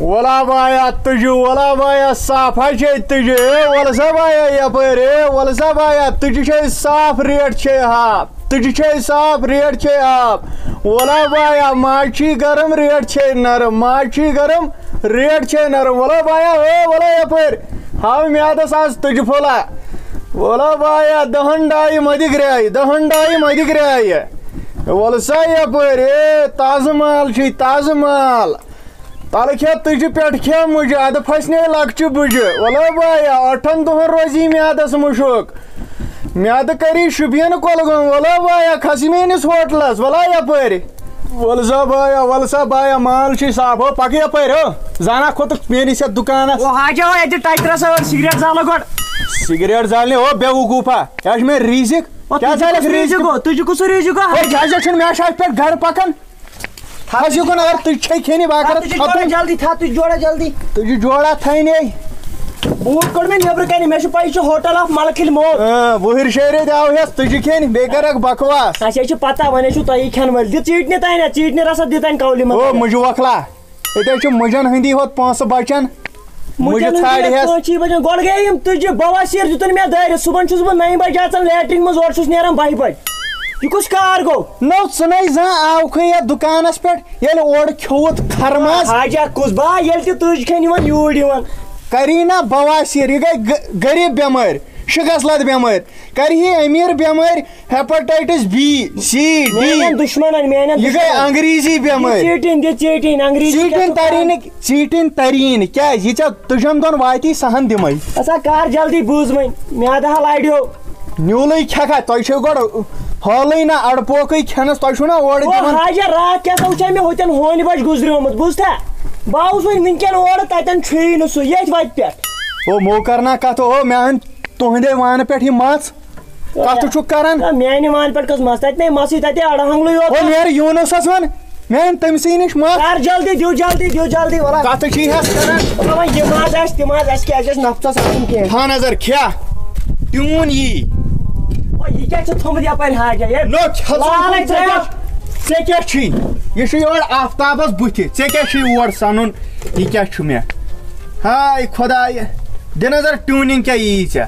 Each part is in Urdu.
ولا بایا تجو ولا بایا صاف ہے تجو ولا سا بایا یپر ولا سا بایا تجو چھ صاف ریٹ چھ ہاف تجو چھ صاف ریٹ چھ ہاف ولا بایا ماچی گرم ریٹ چھ نرم ماچی گرم ریٹ چھ نرم ولا بایا ولا یپر ہاو میادس آز تجو پھولا ولا بایا دہن ڈائی مدی گرائی ولا سا یپر تازہ مال چھ تازہ مال تل کھے تجہ پہ کھے مجھے اد پھسنے لکچہ بجہ ولا بایا 8 دہن روزی میادس مشک میاد کری شپین کولگام ولا بایا کھسی میس ہوٹلس ولا یپر ول سا بایا مال چھ صاف ہو پک یپر زانا کھوت میس دکانس حاجا یہ ٹائٹر سگریٹ زالو گۄڈٕ سگریٹ زالنے ہو بے وقوفا کیا میں ریزک کیا ریزک ہو تجھ کس ریزک ہو جائزہ مے شاید پہ گھر پکان ہس یکن اگر تجھ کھینی باقر جلدی تھا تجھ جوڑا جلدی تجھ جوڑا تھینے بوٹ کڑ میں نیبر کنہ مے پائی ہوٹل آف ملکھل مول وہر شہر داو ہس تجھ کھین بے کر بکواس اچھا پتہ ونے چھو تہی کھین ول دی چیٹنے تاین چیٹنے رسا دتن کولی من او مجھ وکھلا اتہ چھ مجن ہندی ہوت پانس بچن مجھ ژھاڑ ہس پانچ بجن گۄڈٕ گٔے یِم تجھ بواسیر دتن مے دٲرِتھ صبحن چھُس بہٕ 9 بجے اژان لیٹرین منٛز اورٕ چھُس نیران 12 بجے یہ کس کار گو نو ژٕ زان آوکھے یا دکانس پہ ییٚلہِ اورٕ کھیوٚوُت خرماز حاجا کس با ییٚلہِ تہِ تُج کھٮ۪ن یِوان یوٗرۍ یِوان کری نا بواسیر یہ گئی غریب بیمار شکست بیمار کری امیر بیمار ہیپاٹائٹس بی سی ڈی دشمن یہ گئی انگریزی بیمار چیٹن انگریزی چیٹن ترین کیا یہ تجم دون واتی سہن دمے اسا کار جلدی بوز وۄنۍ میادہ لڑیو نیولے کھکھا تۄہہِ چھو گۄڈٕ حالٕے نا اڑپوکے کھٮ۪نس تۄہہِ چھو نا اورٕ دِوان حاجا رات کیٛاہ سا وٕچھے مےٚ ہوتٮ۪ن ہونہِ بج گُزریومُت بوٗزتھا بہٕ آوُس وۄنۍ وٕنکٮ۪ن اورٕ تتٮ۪ن چھُیی نہٕ سُہ ییٚتھۍ وتہِ پٮ۪ٹھ او مو کرنا کتھ او مےٚ ان تُہنٛدے وانہٕ پٮ۪ٹھ یہِ مژھ کتھ چھُکھ کران میانہِ وانہٕ پٮ۪ٹھ کٔژ مژھ تتہِ نے مژھٕے تتہِ اڑہنگلٕے یوت او نیرٕ یوٗنسس ون مےٚ ان تٔمسٕے نِش مژھ کر جلدی دیو جلدی ولا کتھ چھِ ہس کران وۄنۍ یہِ ماز آسہِ تہِ ماز آسہِ کیٛازِ آسہِ نفژس آسُن کینٛہہ تھا نظر کھیا تیوٗن یی یہ کیا تھومت یپر حاجا ژے کیا چھی یہ یور آفتابس بُتھِ ژے کیا چھی اور سنُن یہ کیا چھُ مےٚ ہاے خۄداے دِ نظر ٹیوٗنِنگ کیا یی ژےٚ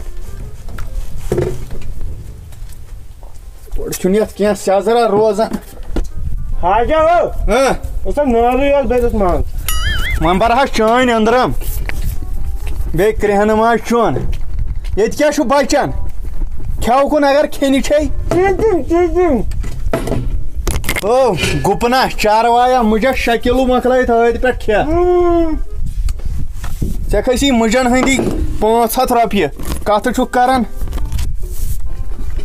چھُنہٕ یتھ کینٛہہ سیزرا روزان حاجا ہو نالٕے اوس بٔرِتھ منٛز وۄنۍ برہا چٲنۍ أنٛدرم بیٚیہِ کرٛہنہٕ ماز چوٚن ییٚتہِ کیٛاہ چھُ بچن کھیٚوکُن اگر کھیٚنہِ چھے او گُپنا چاروایا مجھے شکیلو مکلٲیِتھ ٲدۍ پٮ۪ٹھ کھےٚ ژےٚ کھٔسی مُجن ہٕنٛدی 500 رۄپیہِ کتھ چھُکھ کران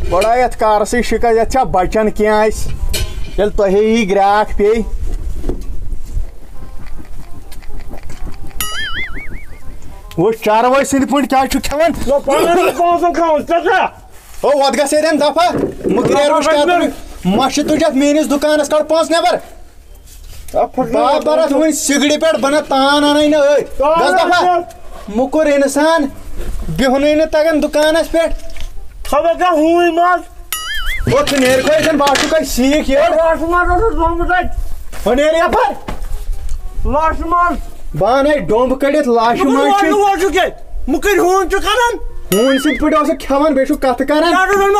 بڑا یتھ کارسٕے شِکر یتھ چھا بچن کینٛہہ آسہِ ییٚلہِ تۄہے ہی گراکھ پیٚیہِ وٕچھ چاروٲے سٕنٛدۍ پٲٹھۍ کیٛاہ چھُ کھٮ۪وان او وت گژھ ییٚتٮ۪ن دفعہ مُکریر وٕچھ کیٛاہ مچھِ تُجتھ میٲنِس دُکانس کڑ پونٛسہٕ نٮ۪بر بہٕ برتھ وۄنۍ سِگڑِ پٮ۪ٹھ بہٕ نہٕ تان اَنَے نہٕ أتھۍ گژھ دفعہ مُکُر اِنسان بِہنُے نہٕ تگان دُکانس پٮ۪ٹھ خبر کیٛاہ ہوٗنۍ منٛز وۄنۍ ژٕ نیرِ کھٲلِتھ بہٕ چھُکھ اَتہِ سیٖکھ یورٕ ہُہ نیرِ یپٲرۍ لاشہِ منٛز بہٕ اَنَے ڈوٚمب کٔڑِتھ لاشہِ منٛز چھُ مُکٕرۍ ہوٗنۍ چھُ کران ہوٗنۍ سٕنٛدۍ پٲٹھۍ اوسُکھ کھٮ۪وان بیٚیہِ چھُکھ کتھٕ کران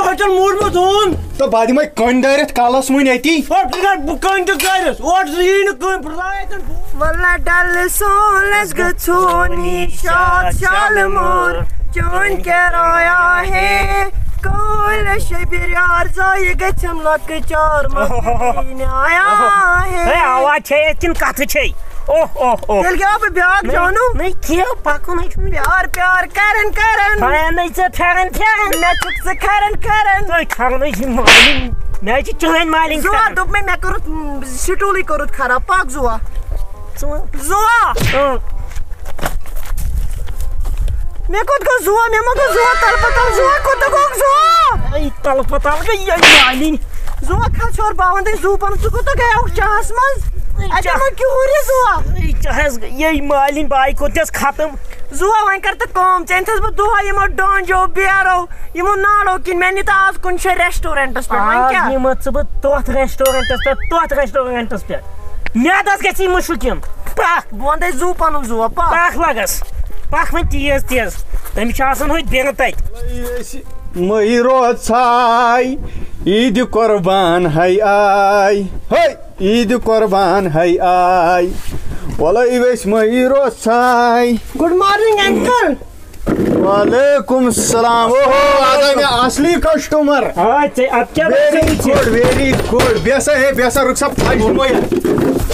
ہوٹل موٗرمُت ہوٗن تہٕ بہٕ دِمے کٔنۍ دٲرِتھ کلس وٕنۍ اتی بہٕ کٔنۍ تہِ کٔرِس اورٕ ژٕ یی نہٕ کٔنۍ پھٕٹراے وَلہ ڈل سولس گژھو نِشاط شالمور چون کرایا ہے کول شبیار زایہِ گژھم لۄکچار مدیٖنہ ہے آواز چھے کِنہٕ کتھٕ چھے تیٚلہِ کیٛاہ بہٕ بیٛاکھ جانو نَے کھیٚو پکُن ہے چھُنہٕ پیار کران نَے ژےٚ پھیرن مےٚ چھُکھ ژٕ کھران کھرنٕے چھِ مالِنۍ مےٚ چھِ چٲنۍ مالِنۍ زُوا دوٚپ مےٚ کوٚرُتھ سٹوٗلٕے کوٚرُتھ خراب پک زُوا مےٚ کوٚت گوٚو زُوا مےٚ ما گوٚو زُوا تلہٕ پتل زُوا کوٚت گوٚو زُوا تلہٕ پتل گٔے یہِ مالِنۍ زُوا کھس ہیوٚر بہٕ وَنہٕ زُو پَنُن ژٕ کوٗتاہ گٔیوکھ چاہس منٛز چاہس یہِ مالِنۍ باے کوٚرتھس ختم زُوا وۄنۍ کر تہٕ کٲم ژےٚ أنۍتھس بہٕ دۄہے یِمو ڈانجو بیرو یِمو ناڑو کِنۍ مےٚ نِتہٕ آز کُنہِ جایہِ ریسٹورنٹس پٮ۪ٹھ وۄنۍ کیٛاہ نِمَتھ ژٕ بہٕ تتھ ریسٹورنٹس پٮ۪ٹھ میادس گژھی مُشکِن پکھ بہٕ وَنہٕ تۄہہِ زوٗ پَنُن زوٗ پکھ پکھ لگس پکھ وۄنۍ تیز تیز تٔمِس چھُ آسان ہوٚتہِ بیٚنٛگ تتہِ مٔی روز ژھاے عیٖدِ قۄربان ہے آے ہے عیٖدِ قۄربان ہے آے وَلَے ؤسۍ مٔی روز ژھاے گُڈ مارنِنٛگ انکل وعلیکم السلام آگے میں اصلی کسٹمر ویری گڈ بیسا ہے بیسا رک سا پھاج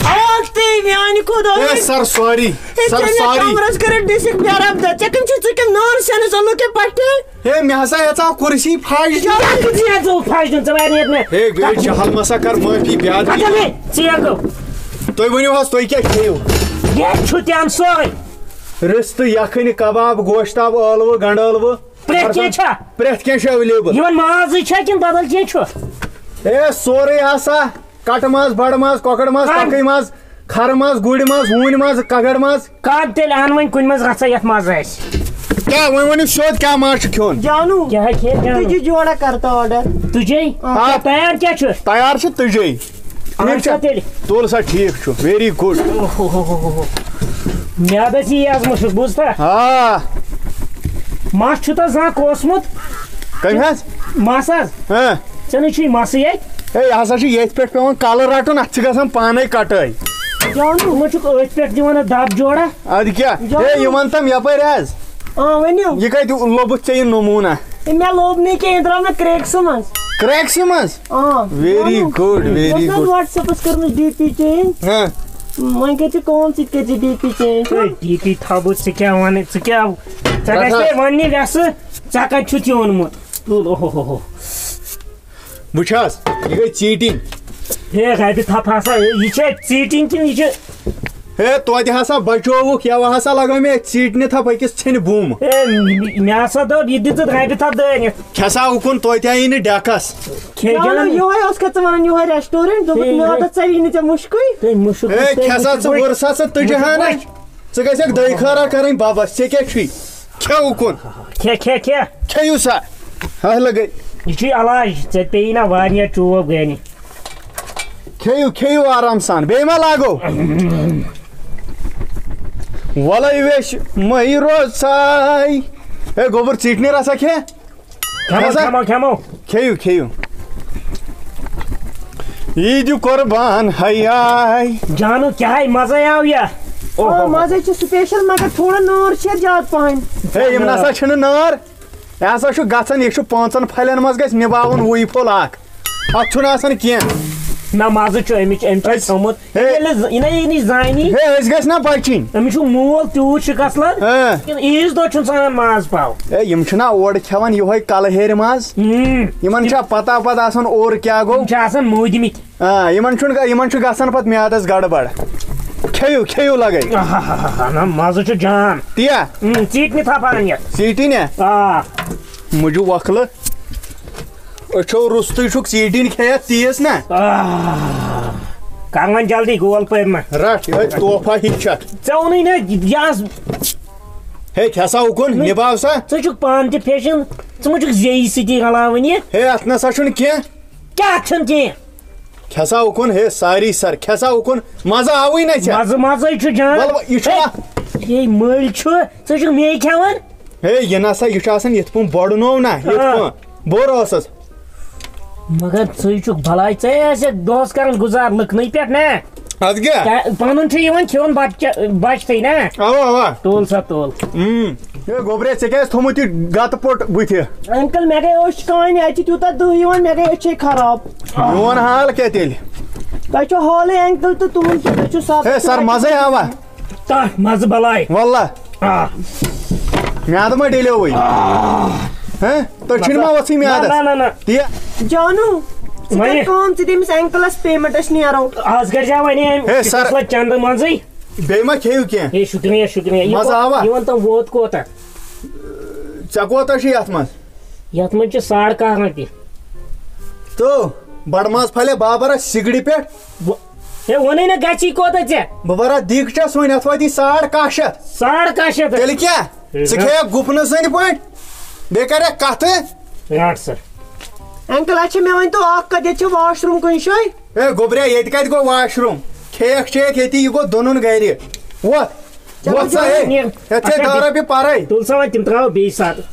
آختی میانہِ خۄداے سر سوری سر سوری کمرس کٔرِتھ ڈِسِک بیرب دا ژےٚ کٔمۍ چھُ ژٕ کٔمۍ نار سینس لُکہِ پٹہِ ہے مےٚ ہسا ہیژاو کُرسی پھاج ہے بیٚیہِ جہل مسا کر معٲفی بیاد تُہۍ ؤنِو حظ تُہۍ کیٛاہ کھیٚیِو سورُے رِستہٕ یکھٕنۍ کباب گوشتاب ٲلوٕ گنڈٕ ٲلوٕ پرٛٮ۪تھ کینٛہہ چھا پرٛٮ۪تھ کینٛہہ چھُ ایویلیبل یِمن مازٕے چھا کِنہٕ بدل کینٛہہ چھُ ہے سورُے ہسا کٹہٕ ماز بڑٕ ماز کۄکر ماز کۄکٕرۍ ماز کھرٕ ماز گُرۍ ماز ہوٗنۍ ماز کگڑ ماز کَر تیٚلہِ اَن وۄنۍ کُنہِ منٛز رژھا یتھ ماز آسہِ کیٛاہ وۄنۍ ؤنِو سیوٚد کیٛاہ ماز چھُ کھیوٚن جانو کیٛاہ کھیٚیہِ تُجہِ جوڑا کرتا آرڈر تُجے تیار کیٛاہ چھُ تیار چھُ تُجے تیٚلہِ تُل سا ٹھیٖک چھُ ویری گُڈ میادس یی آز مُشُک بوٗزتھا آ مس چھُتھا زانٛہہ کوسمُت کٔمۍ حظ مس حظ ژےٚ نَے چھُے مسٕے اَتہِ ہے یہِ ہسا چھُ ییٚتھۍ پٮ۪ٹھ پیٚوان کلہٕ رٹُن اتھ چھِ گژھان پانے کٹٲے جانو وۄنۍ چھُکھ أتھۍ پٮ۪ٹھ دِوان دب جوڑا ادٕ کیٛاہ ہے یہِ وَن تم یپٲرۍ حظ ؤنِو یہِ کتہِ لوٚبُتھ ژےٚ یہِ نموٗنہ مےٚ لوٚب نہٕ کینٛہہ یہِ درٛاو مےٚ کرٛیکسہٕ منٛز کرٛیکسہِ منٛز very good very good what's apps کٔرمٕژ ڈی پی چینج وۄنۍ کٔرۍ ژٕ کٲم ژٕ تہِ کٔرۍ زِ D P change D P تھاو بہٕ ژٕ کیٛاہ وَنہٕ ژٕ کیٛاہ ژےٚ گژھِ وَننہِ وٮ۪سہٕ ژےٚ کَتہِ چھُتھ یہِ اوٚنمُت تُل اوہو وٕچھ حظ یہِ گٔے چیٖٹِنٛگ ہے رۄپیہِ تھپھ ہسا یہِ چھا ژیٖٹِنۍ کِنہٕ یہِ چھِ ہے توتہِ ہسا بچووُکھ یوٕ ہسا لگٲو مےٚ ژیٖٹنہِ تھپھ أکِس ژھِنہِ بُم ہے مےٚ ہسا دوٚپ یہِ دِژٕتھ رۄپیہِ تھپھ دٲرِتھ کھسا اُکُن توتہِ آیی نہٕ ڈٮ۪کس یِہوے اوس کھا ژٕ وَنان یِہوے ریسٹورنٹ دوٚپُکھ میادس ژَوی نہٕ ژےٚ مُشکٕے ہے کھسا ژٕ وٕرسا ژٕ تُجہانہ ژٕ گژھکھ دٔے خٲرا کَرٕنۍ ببس ژےٚ کیٛاہ چھُے کھٮ۪و اُکُن کھیٚیِو سا ہہ لگے یہِ چھُے علاج ژےٚ پیٚیی نا واریاہ چوب گرِ کھیٚیِو کھیٚیِو آرام سان بیٚیہِ ما لاگو وَلَے ویش مٔی روز ژھاے ہے گوٚبُر ژیٖٹنہِ رژھا کھٮ۪مو کھیٚیِو کھیٚیِو عیٖدِ قۄربان ہے آے جانو کیٛاہ مزے آو یا مزے چھُ سپیشل مگر تھوڑا نار چھِ زیادٕ پہن ہے یِم نسا چھِنہٕ نار یہِ ہسا چھُ گژھان یہِ چھُ 5 پھلٮ۪ن منٛز گژھِ نِباوُن وُے پھوٚل اکھ اتھ چھُنہٕ آسان کینٛہہ نہ مزٕ چھُ أمِس چھُ تھوٚمُت یہِ نِش زانہِ ہے أسۍ گژھِ نا بچِنۍ أمِس چھُ مول تیوٗت شِکسلر عیٖذ دۄہ چھُنہٕ ژھانان ماز پاو ہے یِم چھِنا اورٕ کھٮ۪وان یِہوے کلہٕ ہیرِ ماز یِمن چھا پتہ پتہٕ آسان اورٕ کیٛاہ گوٚو چھِ آسان موٗدمٕتۍ یِمن چھُ گژھان پتہٕ میادس گڑبڑ کھیٚیِو کھیٚیِو لگے نہ مزٕ چھُ جان تیا ژیٖٹنہِ تھپھ انان یتھ ژیٖٹِنۍ آ مُجہِ وۄکھلہٕ أچھو روٚستُے چھُکھ ژیٖٹِنۍ کھٮ۪تھ تیٖژ نا کر وۄنۍ جلدی گول پٲرۍ ما رٹ یِہوے توفا ہِتھ چھکھ ژےٚ ووٚنُے نا یہِ آس ہے کھسا اُکُن نِباو سا ژٕ چھُکھ پانہٕ تہِ فیشن ژٕ ما چھُکھ زیٚیہِ سۭتی رلاوٕنۍ یہِ ہے اتھ نسا چھُنہٕ کینٛہہ کیٛاہ چھُنہٕ کینٛہہ کھسا اُکُن ہے ساری سر کھسا اُکُن مزٕ آوٕے نا ژےٚ مزے چھُ جان یہِ چھُ ہے مٔلۍ چھُ ژٕ چھُکھ مے کھٮ۪وان ہے یہِ نسا یہِ چھُ آسان یِتھ پٲٹھۍ بۄڑنوو نا یِتھ پٲٹھۍ بوٚر اوسُس مگر ژٕے چھُکھ بلاے ژے آسکھ دۄہس کران گُزار لٕکنٕے پٮ۪ٹھ نا ادٕ کیٛاہ پنُن چھُ یِوان کھیوٚن بچتھٕے نا اوا اوا تُل سا تُل ہے گوٚبرے ژےٚ کیٛازِ تھوٚمُت یہِ گتہٕ پوٚٹ بٕتھِ انکل مےٚ گٔے أچھ کانہِ اَتہِ چھِ تیوٗتاہ دٕہ یِوان مےٚ گٔے أچھے خراب میون حال کیٛاہ تیٚلہِ تۄہہِ چھو حالٕے انکل تہٕ تُہُنٛد تُہۍ چھِو سب ہے سر مزے آوا تتھ مزٕ بلاے واللہ میادٕ ما ڈیلیوٕے تٔچھِنۍ ما ؤژھٕے میادس تہِ جانو ژٕ کر کٲم ژٕ دٔمِس انکلس پیمنٹ أسۍ نیرو آز کٔرزِ وۄنۍ چندٕ منٛزٕے بیٚیہِ ما کھیٚیِو کینٛہہ ہے شُکریہ شُکریہ مزٕ آوا یہِ وَن تہٕ ووت کوتاہ ژےٚ کوتاہ چھُ یتھ منٛز یتھ منٛز چھِ 1.5 رۄپیہِ تہٕ بڑٕ ماز پھلے بابر سِگڑِ پٮ۪ٹھ ہے ووٚنُے نا گژھی کوتاہ ژےٚ بہٕ بَرا دیٖگچس وۄنۍ اتھ واتی 1.5 شیٚتھ 1.5 تیٚلہِ کیٛاہ ژٕ کھیٚیکھ گُپنہٕ سٕنٛدۍ پٲٹھۍ بیٚیہِ کریکھ کتھٕ رٹ سا انکل اچھا مےٚ ؤنۍتو اکھ کتھ ییٚتہِ چھِ واش روٗم کُنہِ جایہِ ہے گوٚبرے ییٚتہِ کتہِ گوٚو واش روٗم کھیک چیک ییٚتی یہِ گوٚو دُنُن گرِ وۄتھ سا ژےٚ دہ رۄپیہِ پرے تُل سا وۄنۍ تِم تراو بیٚیہِ ساتہٕ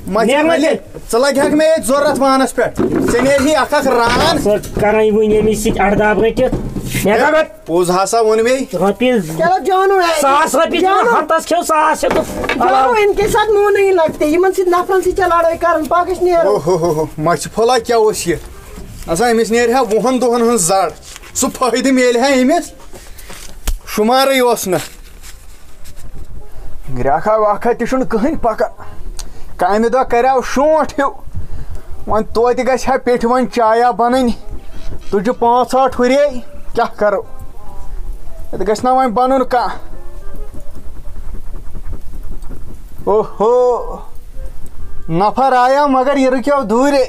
ژٕ لگہِ مےٚ ییٚتہِ ضوٚرتھ وانس پٮ۪ٹھ ژےٚ نیرہی اکھ ران کران وٕنۍ ییٚمِس سۭتۍ اڑداب رٔٹِتھ پوٚز ہسا ووٚن مے رۄپیہِ چلو جانو ساس رۄپیہِ ہتس کھیو ساس جانو ان کے ساتھ منہ نہیں لگتے یمن سۭتۍ نفرن سۭتۍ چھےٚ لڑٲے کران پاکس نیرو مچھِ پھولا کیٛاہ اوس یہِ آسان أمِس نیرِ ہا 20 دۄہن ہٕنٛز زڑ سُہ فٲیدٕ میلہِ ہا أمِس شُمارٕے اوس نہٕ گرٛاکھا واکھا تہِ چھُنہٕ کٕہٕنۍ پکان کامہِ دۄہ کریو شونٛٹھ ہیوٗ وۄنۍ توتہِ گژھِ ہا پیٚٹھِ وۄنۍ چایا بنٕنۍ تُجہِ 65 ہُرے کیٛاہ کرو ییٚتہِ گژھِ نا وۄنۍ بنُن کانٛہہ اوہو نفر آیا مگر یہِ رُکیو دوٗرے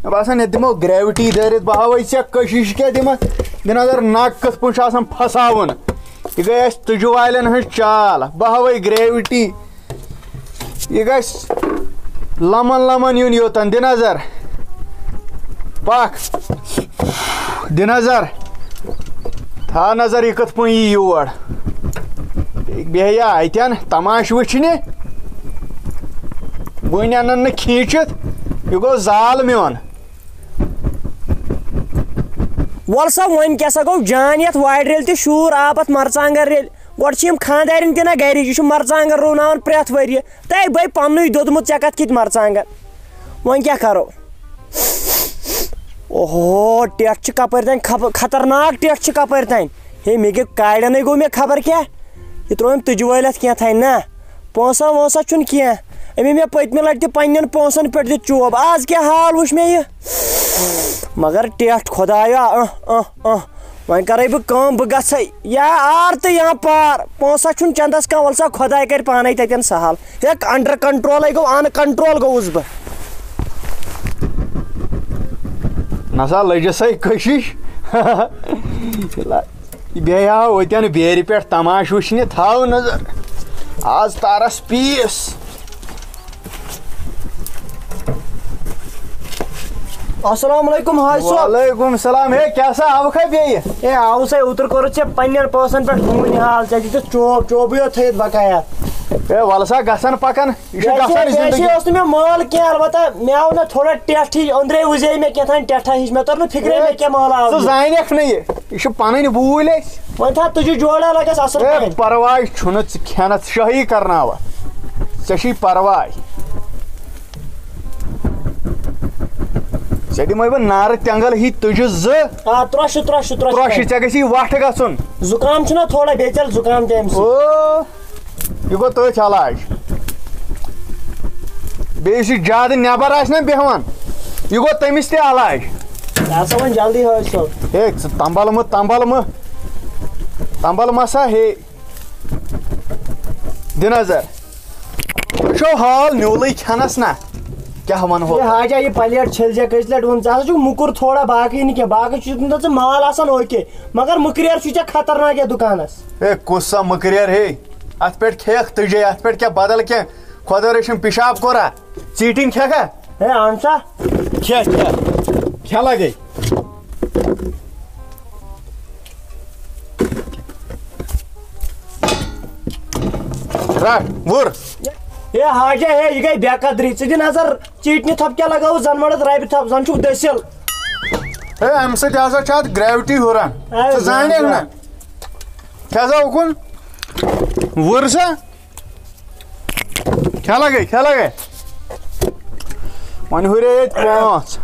مےٚ باسان ییٚتہِ دِمو گریوٹی دٲرِتھ بہٕ ہاوے ژےٚ کٔشِش کیٛاہ دِمکھ دِ نظر نَک کِتھ پٲٹھۍ چھُ آسان پھساوُن یہِ گٔے اَسہِ تُجہِ والٮ۪ن ہٕنٛز چال بہٕ ہاوے گریوٹی یہِ گژھِ لمن لمن یُن یوٚتن دِ نظر پکھ دِ نظر تھاو نظر یہِ کِتھ پٲٹھۍ یی یور بیٚہیا اَتٮ۪ن تماش وٕچھنہِ وٕنۍ اَنن نہٕ کھیٖنچِتھ یہِ گوٚو زال میون وَل سا وۄنۍ کیٛاہ سا گوٚو جان یتھ وارِ ریٚلہِ تہِ شوٗر آب اتھ مرژانٛگن ریٚلہِ گۄڈٕ چھِ یِم خانٛدارٮ۪ن تہِ نہ گرِ یہِ چھُ مرژانٛگن رُوناوان پرٛٮ۪تھ ؤرۍیہِ تَے بٔے پننُے دوٚدمُت ژےٚ کتھ کِتھ مرژانٛگن وۄنۍ کیٛاہ کرو اوہو ٹٮ۪ٹھ چھِ کپٲرۍ تانۍ خطرناک ٹٮ۪ٹھ چھِ کپٲرۍ تانۍ ہے مےٚ گٔے کاڑٮ۪نٕے گوٚو مےٚ خبر کیٛاہ یہِ ترٛووُم تُجہِ وٲلۍ اتھ کینٛہہ نہ پونٛسا وونٛسا چھُنہٕ کینٛہہ أمۍ مےٚ پٔتمہِ لٹہِ تہِ پننٮ۪ن پونٛسن پٮ۪ٹھ دِتھ چوب آز کیٛاہ حال وٕچھ مےٚ یہِ مگر ٹٮ۪ٹھ خۄدایا وۄنۍ کرے بہٕ کٲم بہٕ گژھے یا آر تہٕ یا پار پونٛسا چھُنہٕ چندس کانٛہہ وَل سا خۄداے کرِ پانے تتٮ۪ن سہل ہیٚکھ انڈر کنٹرولے گوٚو ان کنٹرول گوٚوُس بہٕ نسا لٔجِسَے کٔشِش یہِ بیٚہیا اوتٮ۪ن بیرِ پٮ۪ٹھ تماش وٕچھنہِ تھاو نظر آز تارس پیٖس السلام علیکم حاج صٲب وعلیکم السلام ہے کیٛاہ سا آوکھا بیٚیہِ ہے آوُس ہے اوترٕ کوٚرُتھ ژےٚ پننٮ۪ن پونٛسن پٮ۪ٹھ ہوٗنۍ حال ژےٚ دِتُتھ چوبٕے یوت تھٲیِتھ بقایا ہے وَلہٕ سا گژھن پکان یہِ چھُ گژھان ویسے اوس نہٕ مےٚ مال کینٛہہ البتہ مےٚ آو نا تھوڑا ٹٮ۪ٹھ ہِش أنٛدرے وٕزے مےٚ کیٛاہ ٹٮ۪ٹھا ہِش مےٚ توٚر نہٕ فِکرے مےٚ کیٛاہ مال آو ژٕ زانکھ نہٕ یہِ چھِ پنٕنۍ بوٗلۍ اَسہِ وۄنۍ تھاو تُجہِ جوڑا لگس اصل ہے پرواے چھُنہٕ ژٕ کھٮ۪نس شٲہی کرناوان ژےٚ چھُے پرواے ژےٚ دِمے بہٕ نارٕ تٮ۪نٛگل ہی تُجہِ 2 ترٛوشہِ ژےٚ گژھی وٹھ گژھُن زُکام چھُنہ تھوڑا بیٚیہِ ژَلہِ زُکام تہِ اَمہِ سۭتۍ یہِ گوٚو تٔتھۍ علاج بیٚیہِ یُس یہِ زیادٕ نٮ۪بر آسہِ نا بیٚہوان یہِ گوٚو تٔمِس تہِ علاج یہِ ہسا وۄنۍ جلدی حٲج صٲب ہے ژٕ تمبل مہ سا ہے دِ نظر تُہۍ چھو حال نیوٗلٕے کھٮ۪نس نا کیٛاہ ونہو حاجا یہِ پلیٹ چھٔلۍ زِ کٔژِ لٹہِ ووٚن ژٕ ہسا چھُکھ موٚکُر تھوڑا باقٕے نہٕ کینٛہہ باقٕے چھُ ژٕ مال آسان اوکے مگر مٔکریر چھُ ژےٚ خطرناک یتھ دُکانس ہے کُس سا مٔکریر ہے اتھ پٮ۪ٹھ کھیٚیکھ تُجے اتھ پٮ۪ٹھ کیٛاہ بدل کینٛہہ خۄدا رٔچھِنۍ پِشاب کوٚرا ژیٖٹِنۍ کھیٚکھا ہے اَن سا کھےٚ لگے رٹ وُر ہے حاجا ہے یہِ گٔے بے قدری ژٕ دِ نظر ژیٖٹنہِ تھپھ کیٛاہ لگٲوُس زن مڑت ربہِ تھپھ زن چھُکھ دٔسِل ہے امہِ سۭتۍ ہسا چھِ اتھ گریوٹی ہُران ژٕ زانکھ نا کھےٚ سا اُکُن وُر سا کھےٚ لگے وۄنۍ ہُرے ییٚتہِ 5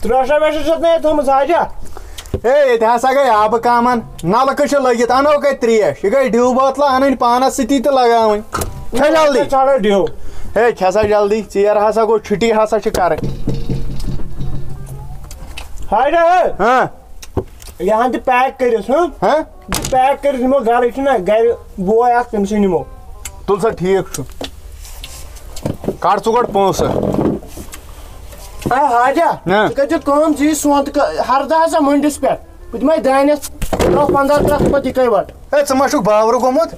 ترٛوشا ویشا چھَتھ نہ ییٚتہِ تھٲومٕژ حاجا ہے ییٚتہِ ہسا گٔے آبہٕ کامن نلکہٕ چھِ لٔگِتھ انو کتہِ تریش یہِ گٔے ڈِو بٲتلہٕ انٕنۍ پانس سۭتی تہٕ لگاوٕنۍ کھےٚ جلدی چڑو ڈِو ہے کھےٚ سا جلدی ژیر ہسا گوٚو چھُٹی ہسا چھِ کرٕنۍ حاجا ہاں یہِ ہن تہِ پیک کٔرِتھ پیک کٔرِتھ نِمو گرٕ چھُ نا گرِ بوے اکھ تٔمۍ سٕے نِمو تُل سا ٹھیٖک چھُ کڑ ژٕ گۄڈٕ پونٛسہٕ اے حاجا ژٕ کٔرۍزِ کٲم ژٕ یہِ سونتہٕ ہردٕ ہسا مٔنڈِس پٮ۪ٹھ بہٕ دِمے دانٮ۪س 10-15 ترٛکھ پتہٕ یِکے وٹ ہے ژٕ ما چھُکھ باورٕ گوٚمُت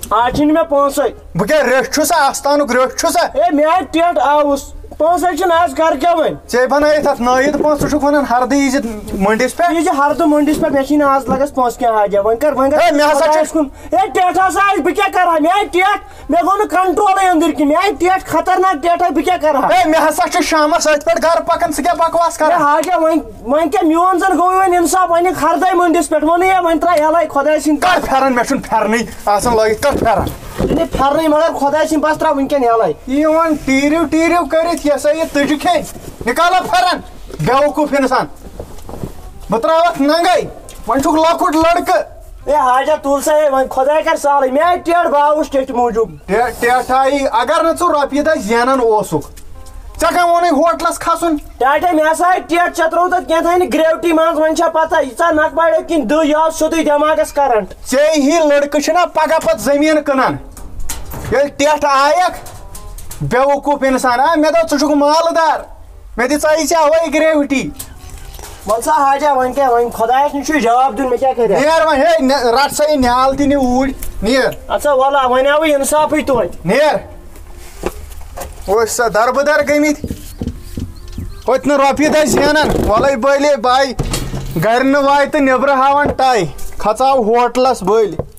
آز چھِنہٕ مےٚ پونٛسے بہٕ کیٛاہ ریٚچھ چھُسا آستانُک ریٚچھ چھُسا ہے مےٚ آے ٹٮ۪ٹ آوُس پونسے چھِ آز کر کیا وۄنۍ ژےٚ بنٲیِتھ اَتھ نٲیِد پونٛسہٕ ژٕ چھُکھ وَنان ہردٕ یی زِ مٔنڈِس پٮ۪ٹھ یہِ چھِ ہردٕ مٔنڈِس پٮ۪ٹھ مےٚ چھِی نہٕ آز لگس پونسہٕ کینٛہہ حاجا وۄنۍ کر مےٚ ہسا چھُ کُن ہے ٹیٹھ ہسا آسہِ بہٕ کیٛاہ کرٕ ہا مےٚ آیہِ ٹیٹھ مےٚ گوٚو نہٕ کنٹرولٕے أنٛدٕرۍ کِنۍ مےٚ آیہِ ٹیٹھ خطرناک ٹیٹھ بہٕ کیٛاہ کرٕ ہا ہے مےٚ ہسا چھُ شامس أتھۍ پٮ۪ٹھ گرٕ پکان ژٕ کیٛاہ بکواس ہے کران حاجا وۄنۍ کیٛاہ میون زن گوٚو وۄنۍ اِنصاف وۄنۍ نِکھ ہردے مٔنڈِس پٮ۪ٹھ ووٚنُے ہے وۄنۍ ترٛاو یَلے خۄداے سٕنٛدۍ کر پھیرن مےٚ چھُنہٕ پھیرنٕے آسان لٲگِتھ کر پھیرن یہِ پھیرنٕے مگر خۄداے سٕنٛدۍ بس ترٛاو وٕنکٮ۪ن یَلے یہِ وۄنۍ ٹیٖرِو کٔرِتھ یہِ سا یہِ تُجہِ کھیٚنۍ نِکالا پھیرن بیوقوٗف اِنسان بہٕ ترٛاوَتھ ننٛگے وۄنۍ چھُکھ لۄکُٹ لڑکہٕ ہے حاجا تُل سا ہے وۄنۍ خۄداے کر سہلٕے مےٚ آیہِ ٹیٹھ بہٕ آوُس ٹیٚٹھِ موٗجوٗب ٹیٹھ آیی اگر نہٕ ژٕ رۄپیہِ دہ زینان اوسُکھ ژےٚ کَم ووٚنُے ہوٹلس کھسُن ٹاٹے مےٚ ہسا آیہِ ٹیٹھ ژےٚ ترٛوو تتھ کینٛہہ گریوٹی منٛز وۄنۍ چھا پتہ ییٖژاہ نکھ باڑیو کِنۍ دٔہ یہِ آو سیوٚدُے دٮ۪ماغس کرنٹ ژےٚ ہی لڑکہٕ چھِنا پگاہ پتہٕ زٔمیٖن کٕنان ییٚلہِ ٹیٹھ آیکھ بیوقوٗف اِنسان مےٚ دوٚپ ژٕ چھُکھ مالہٕ دار مےٚ دِژایہِ ژےٚ اَوے گریوٹی وَل سا حاجا وۄنۍ کیٛاہ وۄنۍ خۄدایس نِش چھُے جواب دیُن مےٚ کیٛاہ کرِ نیر وۄنۍ ہے رٹ سا یہِ نیال تہِ نہِ اوٗرۍ نیر اَدٕ سا وَلہ وۄنۍ آوٕے اِنصافٕے توتہِ نیر ٲسۍ سا دربٕدر گٔمٕتۍ ہوٚتہِ نہٕ رۄپیہِ دہ زینان وَلَے بٔلے باے گرِ نہٕ واے تہٕ نیٚبرٕ ہاوان ٹاے کھژاو ہوٹلس بٔلۍ